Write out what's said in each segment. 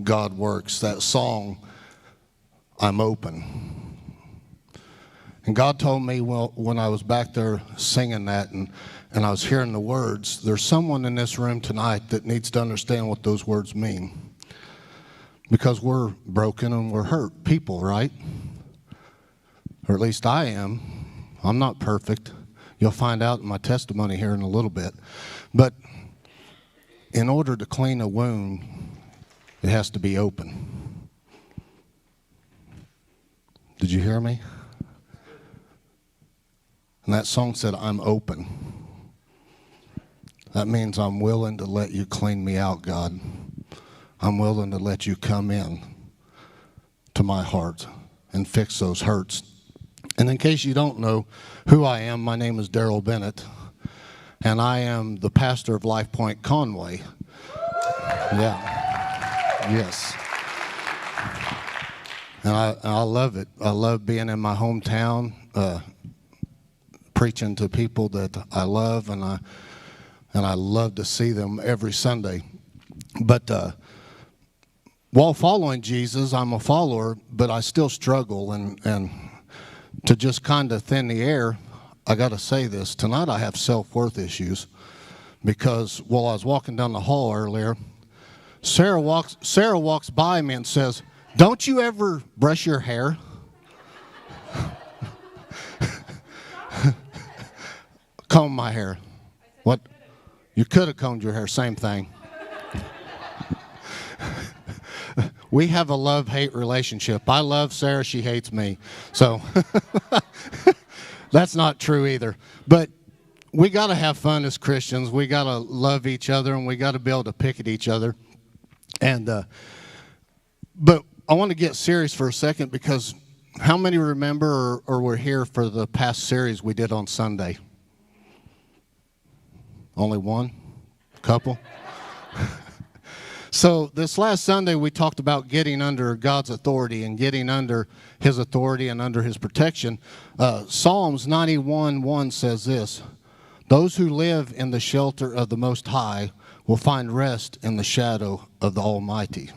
God works. That song, I'm open. And God told me, well, when I was back there singing that and I was hearing the words, there's someone in this room tonight that needs to understand what those words mean. Because we're broken and we're hurt people, right? Or at least I am. I'm not perfect. You'll find out in my testimony here in a little bit. But in order to clean a wound, it has to be open. Did you hear me? And that song said, I'm open. That means I'm willing to let you clean me out, God. I'm willing to let you come in to my heart and fix those hurts. And in case you don't know who I am, my name is Daryl Bennett, and I am the pastor of Life Point Conway. Yeah. Yes. And I love it. I love being in my hometown, preaching to people that I love, and I love to see them every Sunday. But while following Jesus, I'm a follower, but I still struggle. And to just kind of thin the air, I got to say this. Tonight I have self-worth issues because while I was walking down the hall earlier, Sarah walks by me and says, "Don't you ever brush your hair?" Comb my hair. What? You could have combed your hair. Same thing. We have a love-hate relationship. I love Sarah. She hates me. So that's not true either. But we got to have fun as Christians. We got to love each other, and we got to be able to pick at each other. And but I want to get serious for a second, because how many remember or were here for the past series we did on Sunday? Only one? Couple? So this last Sunday we talked about getting under God's authority and getting under His authority and under His protection. Psalms 91:1 says this: "Those who live in the shelter of the Most High will find rest in the shadow of the Almighty."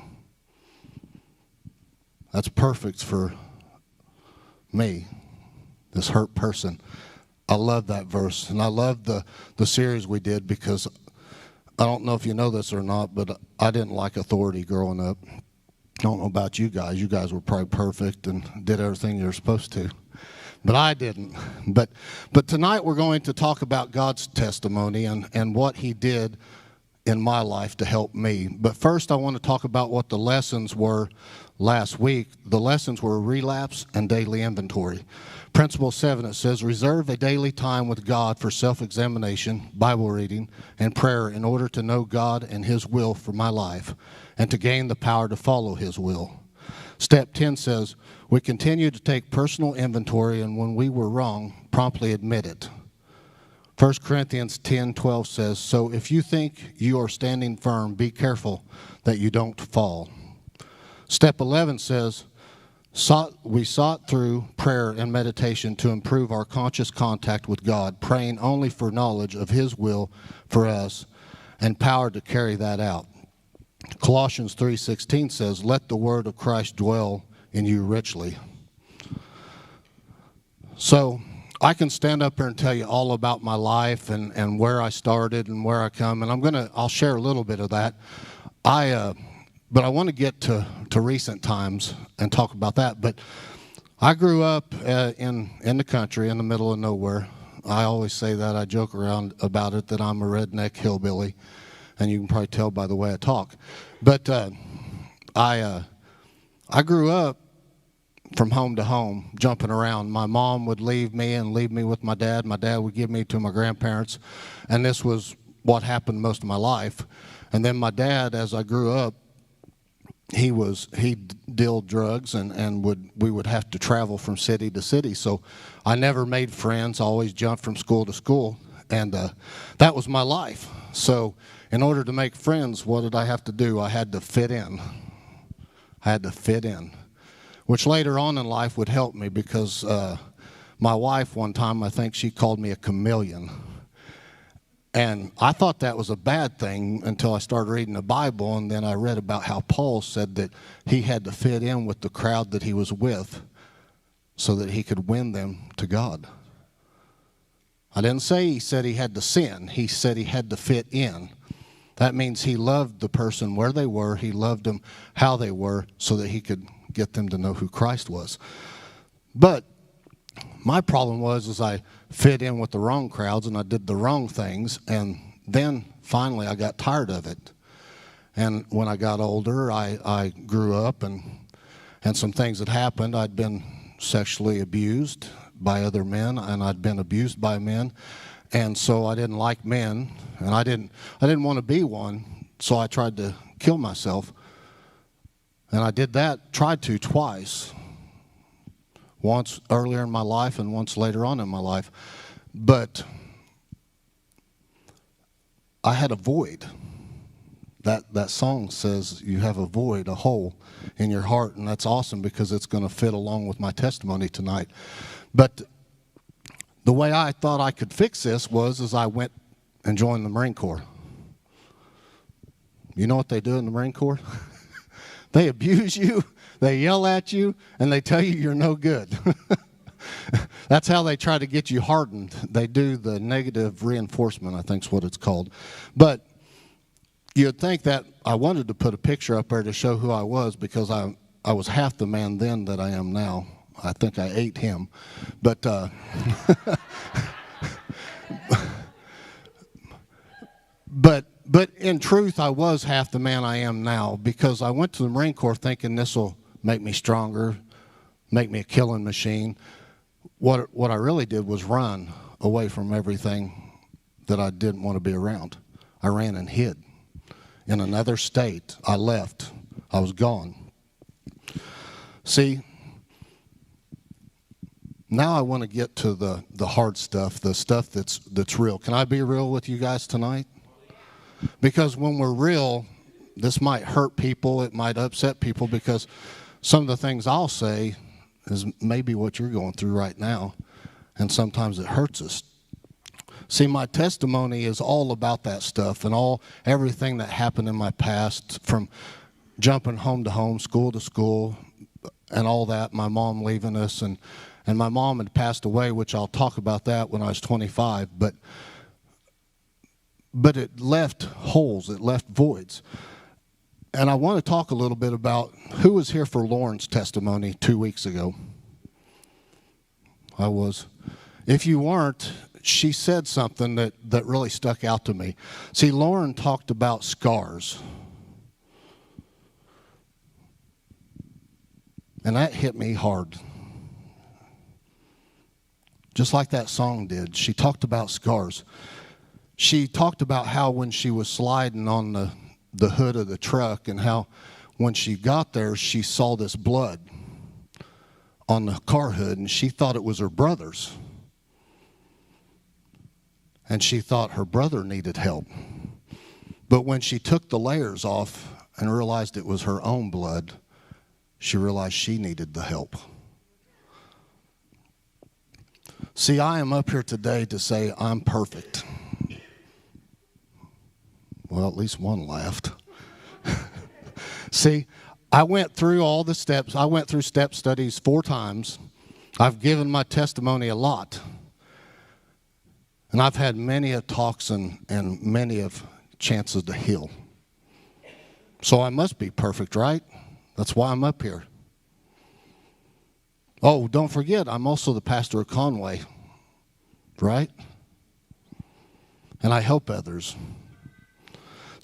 That's perfect for me, this hurt person. I love that verse, and I love the series we did, because I don't know if you know this or not, but I didn't like authority growing up. I don't know about you guys. You guys were probably perfect and did everything you were supposed to. But I didn't. But tonight we're going to talk about God's testimony and what He did in my life to help me. But first I want to talk about what the lessons were last week. The lessons were relapse and daily inventory. Principle 7, it says, "Reserve a daily time with God for self-examination, Bible reading, and prayer in order to know God and His will for my life and to gain the power to follow His will." Step 10 says, "We continue to take personal inventory, and when we were wrong, promptly admit it." 1 Corinthians 10:12 says, "So if you think you are standing firm, be careful that you don't fall." Step 11 says, we sought through prayer and meditation to improve our conscious contact with God, praying only for knowledge of His will for us and power to carry that out. Colossians 3:16 says, "Let the word of Christ dwell in you richly." So I can stand up here and tell you all about my life and where I started and where I come, and I'll share a little bit of that. But I want to get to recent times and talk about that. But I grew up in the country, in the middle of nowhere. I always say that. I joke around about it, that I'm a redneck hillbilly, and you can probably tell by the way I talk. But I grew up from home to home, jumping around. My mom would leave me with my dad. My dad would give me to my grandparents, and this was what happened most of my life. And then my dad, as I grew up, he dealt drugs, and we would have to travel from city to city. So I never made friends. I always jumped from school to school, and that was my life. So in order to make friends, what did I have to do? I had to fit in. Which later on in life would help me, because my wife one time, I think she called me a chameleon. And I thought that was a bad thing until I started reading the Bible, and then I read about how Paul said that he had to fit in with the crowd that he was with so that he could win them to God. I didn't say he said he had to sin. He said he had to fit in. That means he loved the person where they were. He loved them how they were so that he could get them to know who Christ was. But my problem was I fit in with the wrong crowds and I did the wrong things. And then finally I got tired of it. And when I got older, I grew up and some things had happened. I'd been sexually abused by other men, and I'd been abused by men. And so I didn't like men, and I didn't want to be one, so I tried to kill myself. And I did that, tried to twice. Once earlier in my life and once later on in my life. But I had a void. That song says you have a void, a hole in your heart, and that's awesome because it's going to fit along with my testimony tonight. But the way I thought I could fix this was I went and joined the Marine Corps. You know what they do in the Marine Corps? They abuse you, they yell at you, and they tell you you're no good. That's how they try to get you hardened. They do the negative reinforcement, I think is what it's called. But you'd think that I wanted to put a picture up there to show who I was because I was half the man then that I am now. I think I ate him. But but in truth, I was half the man I am now because I went to the Marine Corps thinking this will make me stronger, make me a killing machine. What I really did was run away from everything that I didn't want to be around. I ran and hid in another state. I left. I was gone. See, now I want to get to the hard stuff, the stuff that's real. Can I be real with you guys tonight? Because when we're real, this might hurt people, it might upset people, because some of the things I'll say is maybe what you're going through right now, and sometimes it hurts us. See, my testimony is all about that stuff and everything that happened in my past, from jumping home to home, school to school, and all that, my mom leaving us, and my mom had passed away, which I'll talk about that when I was 25, but it left holes, it left voids. And I want to talk a little bit about who was here for Lauren's testimony 2 weeks ago. I was. If you weren't, she said something that really stuck out to me. See, Lauren talked about scars. And that hit me hard. Just like that song did. She talked about scars. She talked about how when she was sliding on the hood of the truck, and how when she got there, she saw this blood on the car hood, and she thought it was her brother's. And she thought her brother needed help. But when she took the layers off and realized it was her own blood, she realized she needed the help. See, I am up here today to say I'm perfect. Well, at least one laughed. See, I went through all the steps. I went through step studies 4 times. I've given my testimony a lot. And I've had many of talks and many of chances to heal. So I must be perfect, right? That's why I'm up here. Oh, don't forget, I'm also the pastor of Conway, right? And I help others.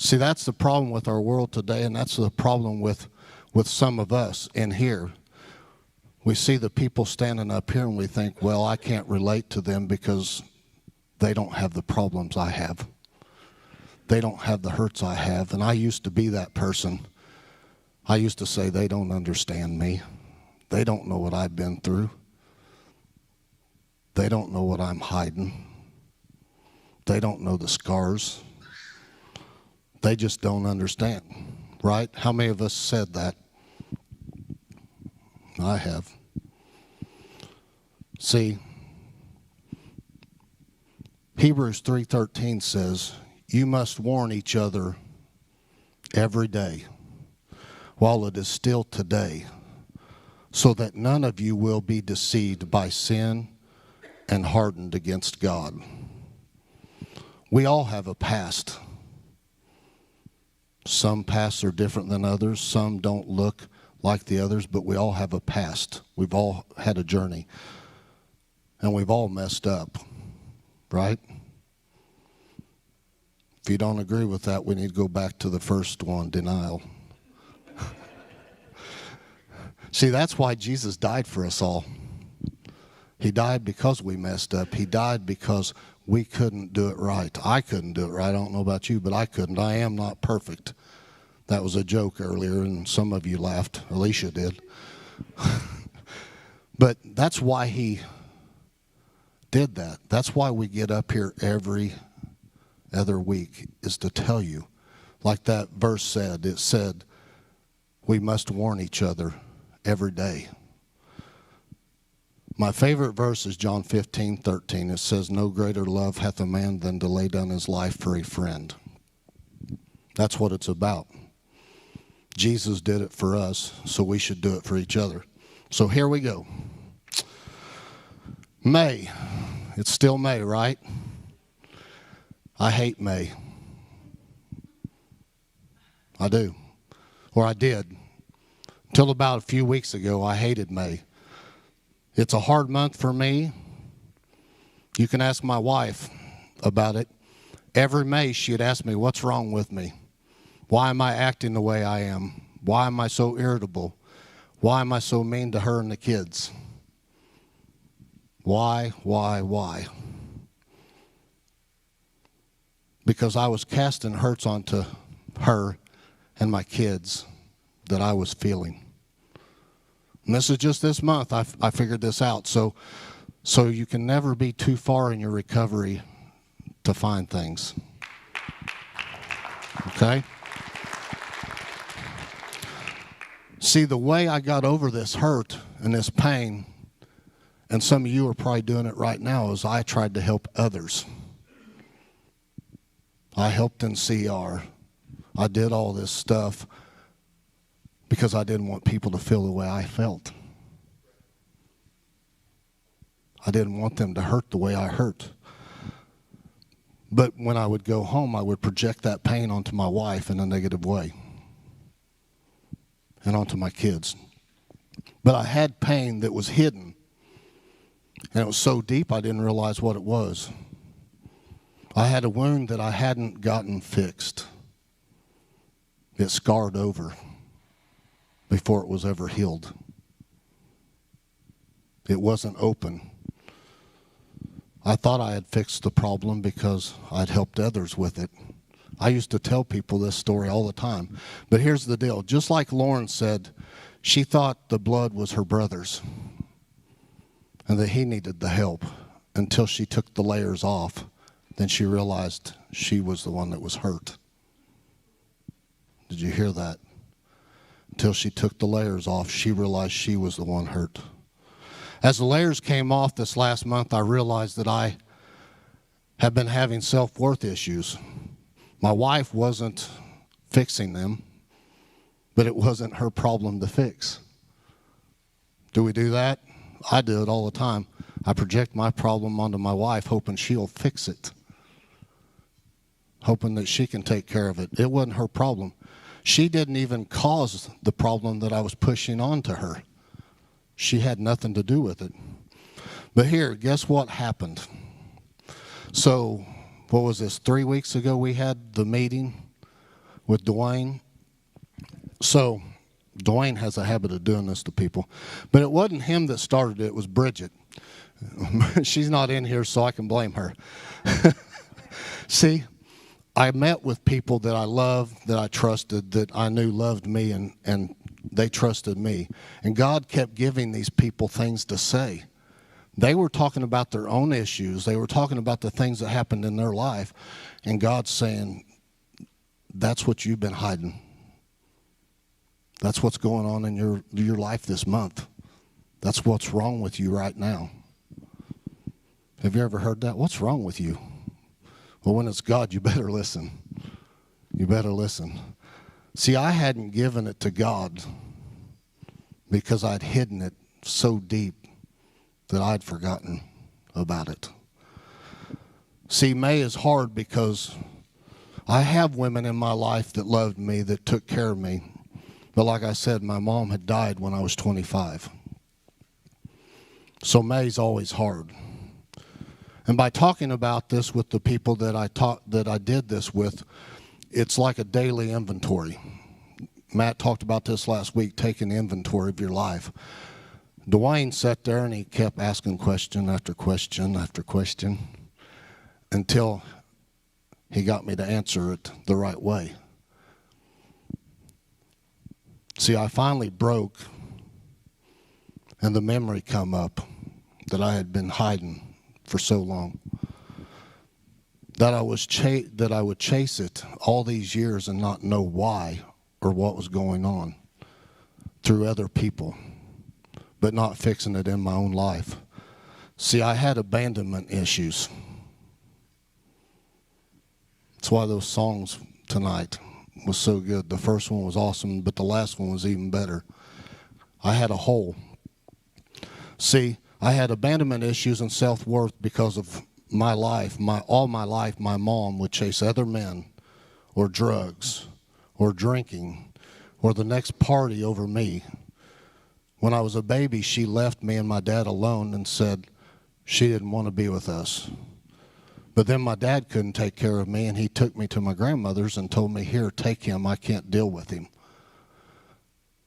See, that's the problem with our world today, and that's the problem with some of us in here. We see the people standing up here and we think, well, I can't relate to them because they don't have the problems I have. They don't have the hurts I have. And I used to be that person. I used to say, they don't understand me. They don't know what I've been through. They don't know what I'm hiding. They don't know the scars. They just don't understand, right? How many of us said that? I have. See, Hebrews 3:13 says, you must warn each other every day while it is still today, so that none of you will be deceived by sin and hardened against God. We all have a past. Some pasts are different than others. Some don't look like the others, but we all have a past. We've all had a journey. And we've all messed up, right? If you don't agree with that, we need to go back to the first one, denial. See, that's why Jesus died for us all. He died because we messed up. He died because we couldn't do it right. I couldn't do it right. I don't know about you, but I couldn't. I am not perfect. That was a joke earlier, and some of you laughed. Alicia did. But that's why he did that. That's why we get up here every other week, is to tell you. Like that verse said, it said, we must warn each other every day. My favorite verse is John 15:13. It says, no greater love hath a man than to lay down his life for a friend. That's what it's about. Jesus did it for us, so we should do it for each other. So here we go. May. It's still May, right? I hate May. I do. Or I did. Until about a few weeks ago, I hated May. It's a hard month for me. You can ask my wife about it. Every May, she'd ask me, what's wrong with me? Why am I acting the way I am? Why am I so irritable? Why am I so mean to her and the kids? Why? Because I was casting hurts onto her and my kids that I was feeling. And this is just this month I figured this out. So you can never be too far in your recovery to find things. Okay? See, the way I got over this hurt and this pain, and some of you are probably doing it right now, is I tried to help others. I helped in CR. I did all this stuff because I didn't want people to feel the way I felt. I didn't want them to hurt the way I hurt. But when I would go home, I would project that pain onto my wife in a negative way and onto my kids. But I had pain that was hidden, and it was so deep I didn't realize what it was. I had a wound that I hadn't gotten fixed. It scarred over before it was ever healed. It wasn't open. I thought I had fixed the problem because I'd helped others with it. I used to tell people this story all the time. But here's the deal. Just like Lauren said, she thought the blood was her brother's and that he needed the help until she took the layers off. Then she realized she was the one that was hurt. Did you hear that? Until she took the layers off, she realized she was the one hurt. As the layers came off this last month, I realized that I have been having self-worth issues. My wife wasn't fixing them, but it wasn't her problem to fix. Do we do that? I do it all the time. I project my problem onto my wife, hoping she'll fix it, hoping that she can take care of it. It wasn't her problem. She didn't even cause the problem that I was pushing onto her. She had nothing to do with it. But here, guess what happened? So, what was this, 3 weeks ago we had the meeting with Dwayne? So, Dwayne has a habit of doing this to people. But it wasn't him that started it, it was Bridget. She's not in here, so I can blame her. See, I met with people that I loved, that I trusted, that I knew loved me, and they trusted me. And God kept giving these people things to say. They were talking about their own issues. They were talking about the things that happened in their life. And God's saying, that's what you've been hiding. That's what's going on in your life this month. That's what's wrong with you right now. Have you ever heard that? What's wrong with you? Well, when it's God, you better listen. You better listen. See, I hadn't given it to God because I'd hidden it so deep that I'd forgotten about it. See, May is hard because I have women in my life that loved me, that took care of me. But like I said, my mom had died when I was 25. So May's always hard. And by talking about this with the people that I did this with, it's like a daily inventory. Matt talked about this last week, taking inventory of your life. Dwayne sat there and he kept asking question after question after question until he got me to answer it the right way. See, I finally broke, and the memory come up that I had been hiding for so long. That I would chase it all these years and not know why or what was going on through other people, but not fixing it in my own life. See, I had abandonment issues. That's why those songs tonight was so good. The first one was awesome, but the last one was even better. I had a hole. See, I had abandonment issues and self-worth because of my life. All my life, my mom would chase other men or drugs or drinking or the next party over me. When I was a baby, she left me and my dad alone and said she didn't want to be with us. But then my dad couldn't take care of me, and he took me to my grandmother's and told me, here, take him. I can't deal with him.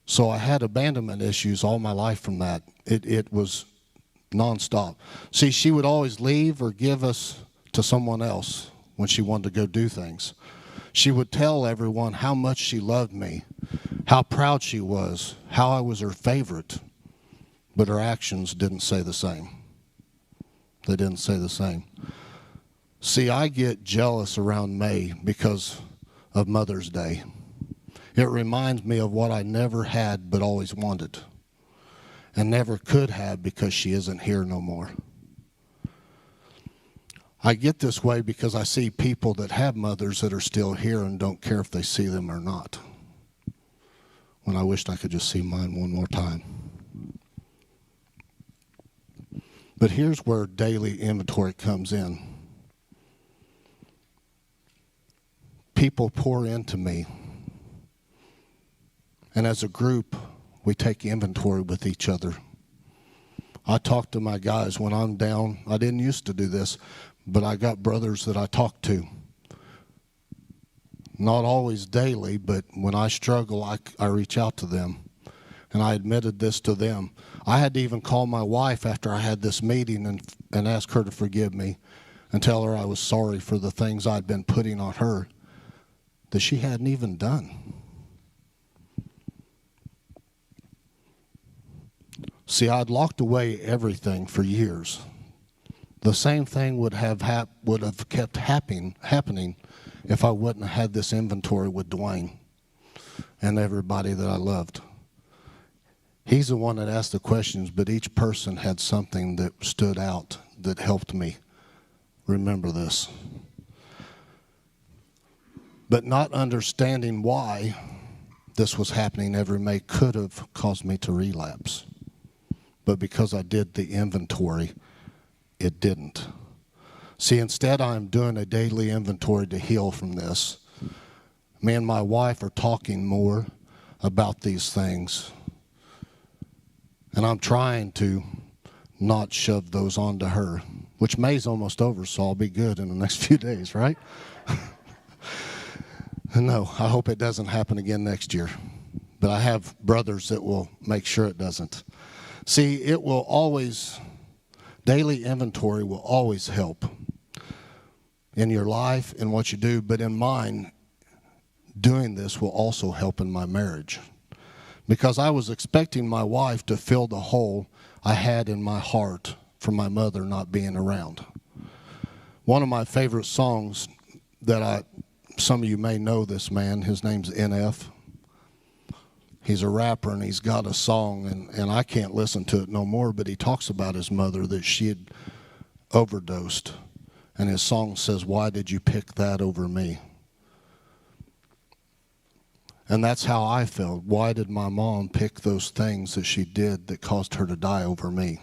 So I had abandonment issues all my life from that. It was nonstop. See, she would always leave or give us to someone else when she wanted to go do things. She would tell everyone how much she loved me, how proud she was, how I was her favorite, but her actions didn't say the same. They didn't say the same. See, I get jealous around May because of Mother's Day. It reminds me of what I never had but always wanted and never could have because she isn't here no more. I get this way because I see people that have mothers that are still here and don't care if they see them or not. When I wished I could just see mine one more time. But here's where daily inventory comes in. People pour into me. And as a group, we take inventory with each other. I talk to my guys when I'm down. I didn't used to do this, but I got brothers that I talk to. Not always daily, but when I struggle, I reach out to them. And I admitted this to them. I had to even call my wife after I had this meeting and ask her to forgive me and tell her I was sorry for the things I'd been putting on her that she hadn't even done. See, I'd locked away everything for years. The same thing would have kept happening if I wouldn't have had this inventory with Dwayne and everybody that I loved. He's the one that asked the questions, but each person had something that stood out that helped me remember this. But not understanding why this was happening every May could have caused me to relapse. But because I did the inventory, it didn't. See, instead I'm doing a daily inventory to heal from this. Me and my wife are talking more about these things. And I'm trying to not shove those onto her, which May's almost over, so I'll be good in the next few days, right? No, I hope it doesn't happen again next year. But I have brothers that will make sure it doesn't. See, it will always, daily inventory will always help in your life and what you do. But in mine, doing this will also help in my marriage. Because I was expecting my wife to fill the hole I had in my heart from my mother not being around. One of my favorite songs that some of you may know this man, his name's NF. He's a rapper and he's got a song and I can't listen to it no more, but he talks about his mother that she had overdosed And his song says, "Why did you pick that over me?" And that's how I felt. Why did my mom pick those things that she did that caused her to die over me?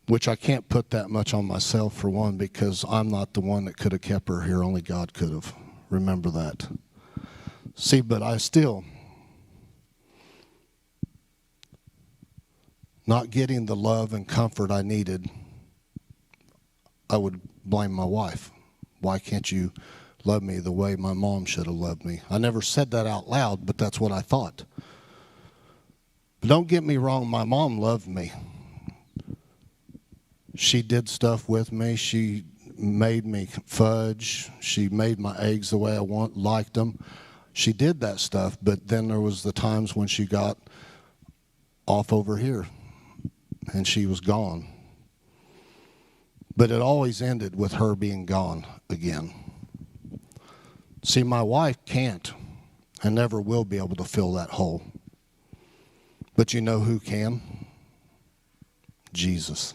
Which I can't put that much on myself, for one, because I'm not the one that could have kept her here. Only God could have. Remember that. See, but I still, not getting the love and comfort I needed, I would blame my wife. Why can't you love me the way my mom should have loved me? I never said that out loud, but that's what I thought. But don't get me wrong, my mom loved me. She did stuff with me. She made me fudge. She made my eggs the way I liked them. She did that stuff, but then there was the times when she got off over here and she was gone. But it always ended with her being gone again. See, my wife can't and never will be able to fill that hole. But you know who can? Jesus.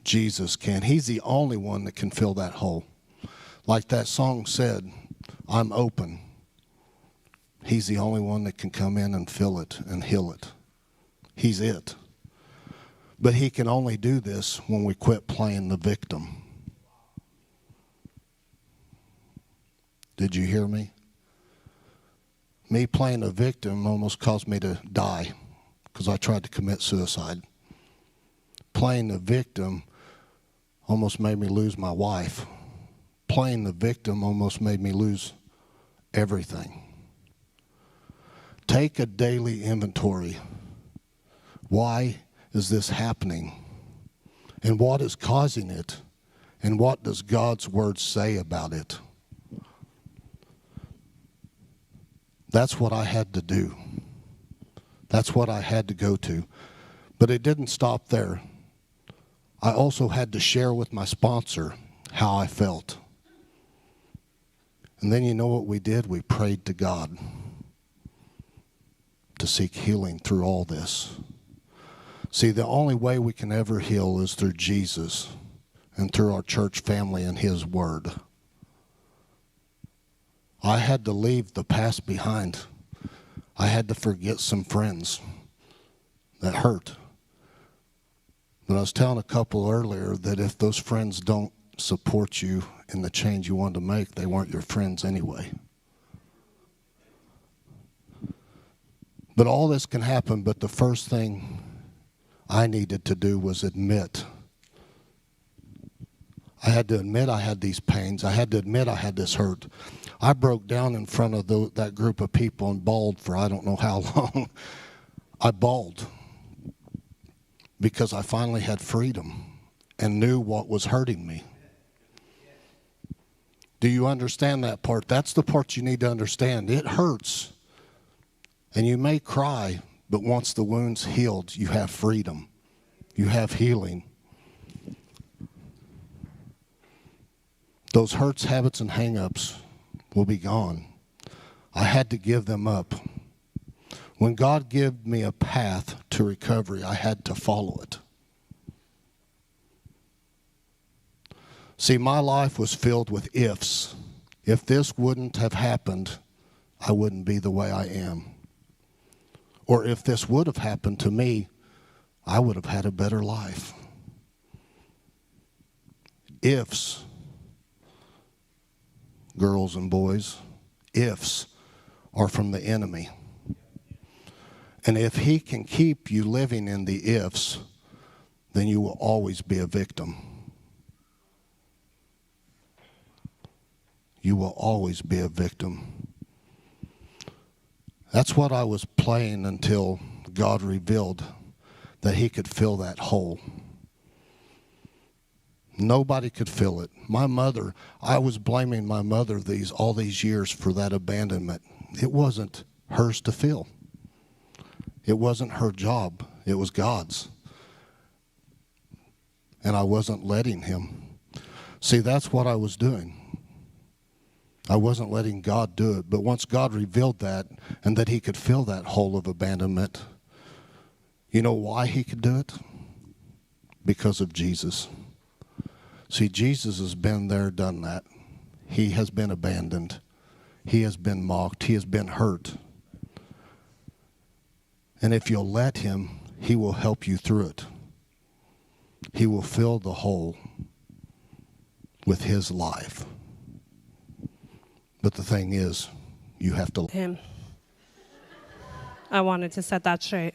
Jesus can. He's the only one that can fill that hole. Like that song said, "I'm open." He's the only one that can come in and fill it and heal it. He's it. But he can only do this when we quit playing the victim. Did you hear me? Me playing a victim almost caused me to die because I tried to commit suicide. Playing the victim almost made me lose my wife. Playing the victim almost made me lose everything. Take a daily inventory. Why is this happening? And what is causing it? And what does God's word say about it? That's what I had to do. That's what I had to go to. But it didn't stop there. I also had to share with my sponsor how I felt. And then you know what we did? We prayed to God to seek healing through all this. See, the only way we can ever heal is through Jesus and through our church family and his word. I had to leave the past behind. I had to forget some friends that hurt. But I was telling a couple earlier that if those friends don't support you in the change you want to make, they weren't your friends anyway. But all this can happen, but the first thing I needed to do was admit. I had to admit I had these pains. I had to admit I had this hurt. I broke down in front of that group of people and bawled for I don't know how long. I bawled because I finally had freedom and knew what was hurting me. Do you understand that part? That's the part you need to understand. It hurts. And you may cry, but once the wound's healed, you have freedom. You have healing. Those hurts, habits, and hang-ups will be gone. I had to give them up. When God gave me a path to recovery, I had to follow it. See, my life was filled with ifs. If this wouldn't have happened, I wouldn't be the way I am. Or if this would have happened to me, I would have had a better life. Ifs, girls and boys, ifs are from the enemy. And if he can keep you living in the ifs, then you will always be a victim. You will always be a victim. That's what I was playing until God revealed that he could fill that hole. Nobody could fill it. My mother, I was blaming my mother all these years for that abandonment. It wasn't hers to fill. It wasn't her job. It was God's. And I wasn't letting him. See, that's what I was doing. I wasn't letting God do it. But once God revealed that and that he could fill that hole of abandonment, you know why he could do it? because of Jesus. See, Jesus has been there, done that. He has been abandoned. He has been mocked. He has been hurt. And if you'll let him, he will help you through it. He will fill the hole with his life. But the thing is, you have to... Him. I wanted to set that straight.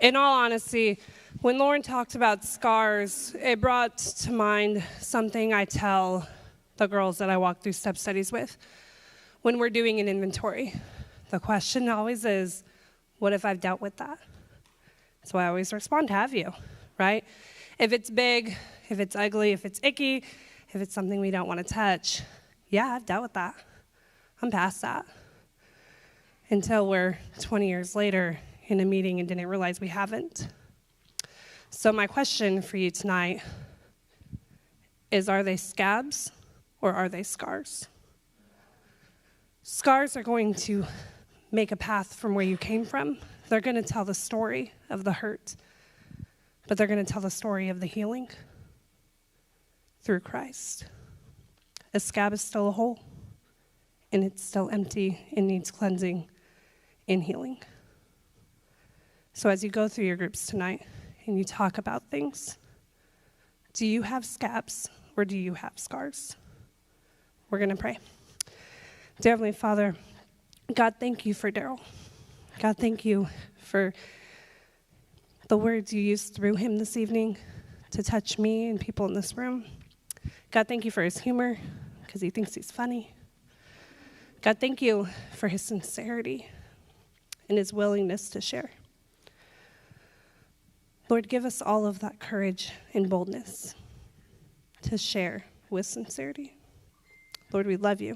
In all honesty, when Lauren talked about scars, it brought to mind something I tell the girls that I walk through step studies with when we're doing an inventory. The question always is, what if I've dealt with that? So I always respond, have you, right? If it's big, if it's ugly, if it's icky, if it's something we don't want to touch, yeah, I've dealt with that. I'm past that. Until we're 20 years later in a meeting and didn't realize we haven't. So my question for you tonight is, are they scabs or are they scars? Scars are going to make a path from where you came from. They're going to tell the story of the hurt, but they're going to tell the story of the healing through Christ. A scab is still a hole, and it's still empty and needs cleansing and healing. So as you go through your groups tonight and you talk about things, do you have scabs or do you have scars? We're going to pray. Dear Heavenly Father, God, thank you for Daryl. God, thank you for the words you used through him this evening to touch me and people in this room. God, thank you for his humor, because he thinks he's funny. God, thank you for his sincerity and his willingness to share. Lord, give us all of that courage and boldness to share with sincerity. Lord, we love you.